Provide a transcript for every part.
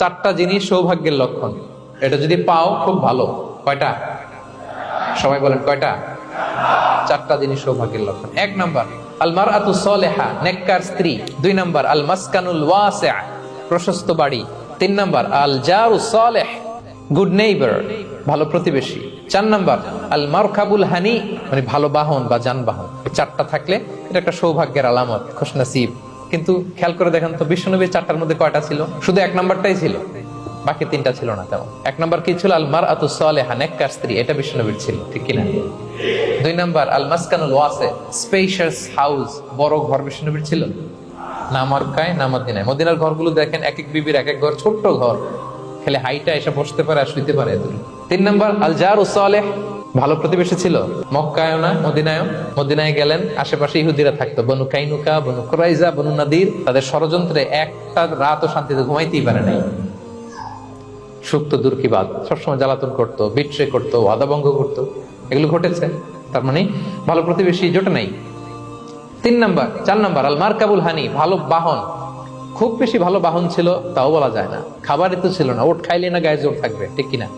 চারটা জিনিস সৌভাগ্যের লক্ষণ, এটা যদি পাও খুব ভালো। কয়টা? সবাই বলেন কয়টা? চারটা জিনিস সৌভাগ্যের লক্ষণ। এক নাম্বার আল মারআতু সালেহা, নেককার স্ত্রী। দুই নাম্বার আল মাসকানুল ওয়াসিআ, প্রশস্ত বাড়ি। তিন নাম্বার আল জারু সালেহ, গুড নেইবার, ভালো প্রতিবেশী। চার নাম্বার আল মারকাবুল হানি, মানে ভালো বাহন বা যানবাহন। চারটা থাকলে এটা একটা সৌভাগ্যের আলামত, খুশনসিব। কিন্তু খেয়াল করে দেখেন তো বিশ্বনবীর চারটার মধ্যে কয়টা ছিল? শুধু এক নাম্বারটাই ছিল, বাকি তিনটা ছিল না তেমন। এক নাম্বার কি ছিল? আল মারআতু সালেহা, নেককার স্ত্রী, এটা বিশ্বনবীর ছিল, ঠিক কিনা? দুই নাম্বার আল মাসকানুল ওয়াসি, স্পেশিয়াস হাউস, বড় ঘর, বিশ্বনবীর ছিল না? মক্কায় না মদিনায়? মদিনার ঘরগুলো দেখেন, এক এক বিবির এক এক ঘর, ছোট্ট ঘর, খেলে হাইটা এসে বসতে পারে আর শুইতে পারে। তিন নাম্বার আল জারু সালেহ, ভালো প্রতিবেশী ছিল। মক্কায়ও না মদিনায়ও। মদিনায় গেলেন, আশেপাশে ইহুদিরা থাকতো, বনু কাইনুকা, বনু কুরাইজা, বনু নাদির। তাদের ষড়যন্ত্রে একটা রাতও শান্তিতে ঘুমাইতেই পারে নাই। সুক্ত দূর কি বাদ, সবসময় জ্বালাতন করতো, বিট্রে করতো, ওয়াদা ভঙ্গ করতো, এগুলো ঘটেছে। তার মানে ভালো প্রতিবেশী জোটে নাই। চার নাম্বার আল মারকাবুল হানি, ভালো বাহন। খুব বেশি ভালো বাহন ছিল তাও বলা যায় না, খাবারই তো ছিল না, ওট খাইলে না গায়ে জোর থাকবে, ঠিক কিনা?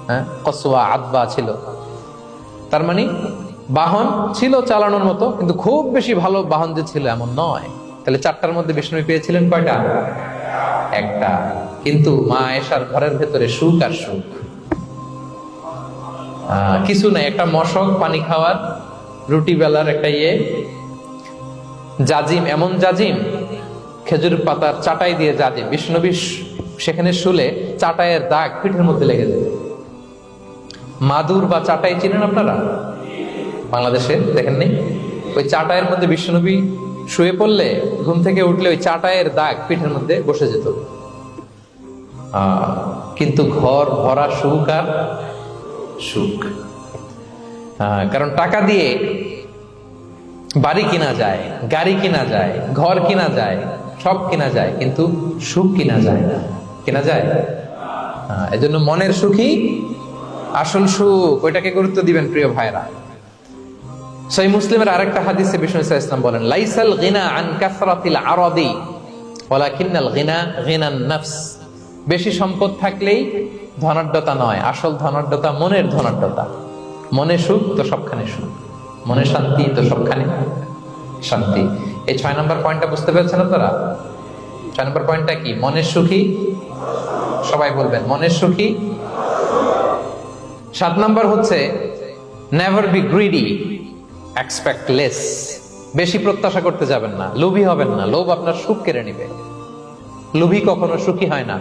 হ্যাঁ, কসওয়া আদবা ছিল। তার মানে বাহন ছিল চালানোর মতো, কিন্তু খুব বেশি ভালো বাহন যে ছিল এমন নয়। তাহলে চারটার মধ্যে বিষ্ণু পেয়েছিলেন কয়টা? একটা। কিন্তু মা আয়েশার ঘরের ভেতরে সুখ আর সুখ, কিছু নাই। একটা মশক, পানি খাওয়ার, রুটি বেলার একটা জাজিম, এমন জাজিম, খেজুর পাতার চাটাই দিয়ে জাজিম। বিষ্ণুনবী সেখানে শুলে চাটাইয়ের দাগ পিঠের মধ্যে লেগে যেত। মাদুর বা চাটাই চিনেন আপনারা? বাংলাদেশে দেখেন নেই? ওই চাটাইয়ের মধ্যে বিষ্ণুনবী শুয়ে পড়লে, ঘুম থেকে উঠলে ওই চাটাইয়ের দাগ পিঠের মধ্যে বসে যেত। কিন্তু ঘর ভরা সুখ আর সুখ। কারণ টাকা দিয়ে বাড়ি কিনা যায়, গাড়ি কিনা যায়, ঘর কিনা যায়, সব কিনা যায়, কিন্তু সুখ কিনা যায় না। কিনা যায়? এজন্য মনের সুখই আসল সুখ, ওইটাকে গুরুত্ব দিবেন প্রিয় ভাইরা। সহিহ মুসলিমের আরেকটা হাদিসে বিষ্ণু ইসলাম বলেন, লাইসাল গিনা আন কাসরাতিল আরাদি ওয়ালাকিন্নাল গিনা গিনান নফস। বেশি সম্পদ থাকলেই ধনাঢ্যতা নয়, আসল ধনাঢ্যতা মনের ধনাঢ্যতা। মনে সুখ তো সবখানে সুখ, মনে শান্তি তো সবখানে শান্তি। এই 6 নম্বর পয়েন্টটা বুঝতে পেরেছেন আপনারা? 6 নম্বর পয়েন্টটা কি? মনের সুখী। সবাই বলবেন মনের সুখী। 7 নম্বর হচ্ছে never be greedy, expect less. বেশি প্রত্যাশা করতে যাবেন না, লোভী হবেন না। লোভ আপনার সুখ কেড়ে নিবে। লোভী কখনো সুখী হয় না।